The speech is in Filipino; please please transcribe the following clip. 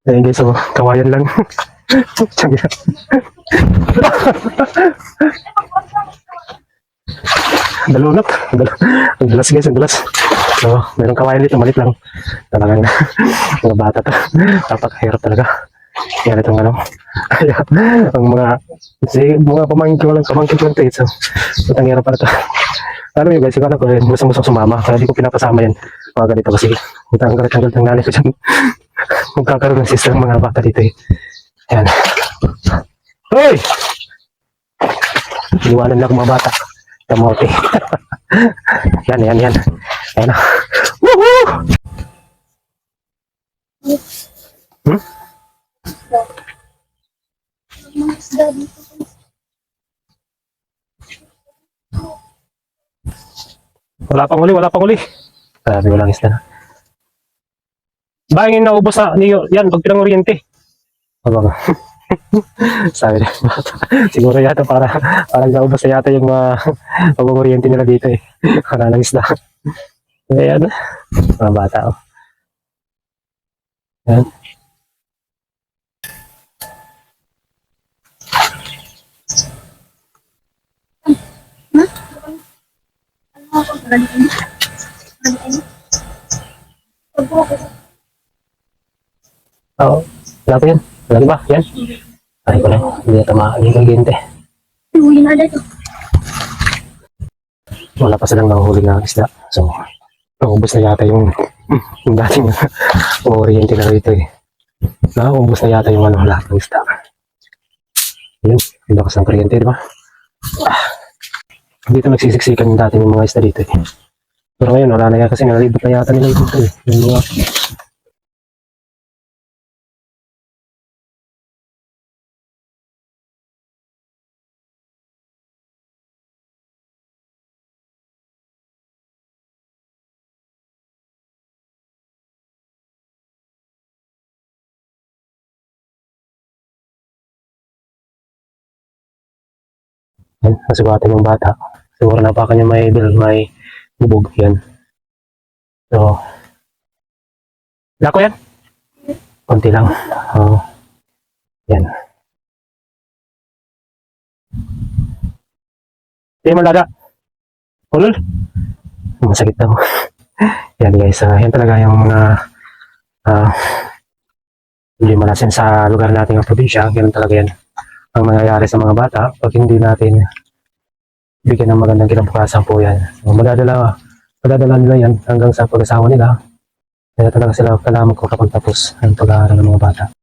Ayan guys, so, kawayan lang. Tiyan. Dalunot. Ang dulas guys, ang dulas. So, mayroong kawayan dito, malit lang. Talagang mga bata to. Napakahirap talaga. Yan itong ano. Kaya, ang mga pamangkin ko lang to. So, ang hirap pala to. Alam mo guys, ikaw ko gusto sumama. Kaya di ko pinapasama yan. Mga ganito kasi. Ang galit ng nanay ko dyan. Magkakaroon ng sister ng mga bata dito eh. Yan. Hoy! Iniwanan lang mga bata. Kamote. Yan. Ayan na. Woohoo! Hmm? Wala pang uli. Sabi ko lang isda. Bangin na ubos na niyo. Yan, pag pinang-oriente. Aba. Sabi na. Siguro yata parang naubos na yata yung pag-oriente nila dito eh. Wala lang isda. Ayan. Mga bata oh. Ayan. Oo. Wala pa yan. Wala ba? Yan. Ay ko lang. Hindi na tamaan yung kaginte. Huli na dito. Wala pa silang nanghuli na isda. So, naubos na yata yung dating oriente na rito eh. Naubos na yata yung lahat ng isda. Yun. Yung lakas ng kuryente, di ba? Dito nagsisiksikan yung dati ng mga isda dito eh. Pero ngayon, wala na yan kasi nalibot na yata nila dito eh. Yung mga yan, nasugatan yung bata. Siguro napakan niya may bubog. Yan. So, lako yan? Konti lang. Yan. Hindi mo lada. Ulol. Masakit daw. Yan guys. Yan talaga yung mga hindi malasin sa lugar natin ng probinsya. Ganun talaga yan ang nangyayari sa mga bata pag hindi natin bigyan ng magandang kinabukasan po yan. So, madadala nila yan hanggang sa pag-asawa nila. Kaya talaga sila kailangan magkakapagtapos ang pag-aaral ng mga bata.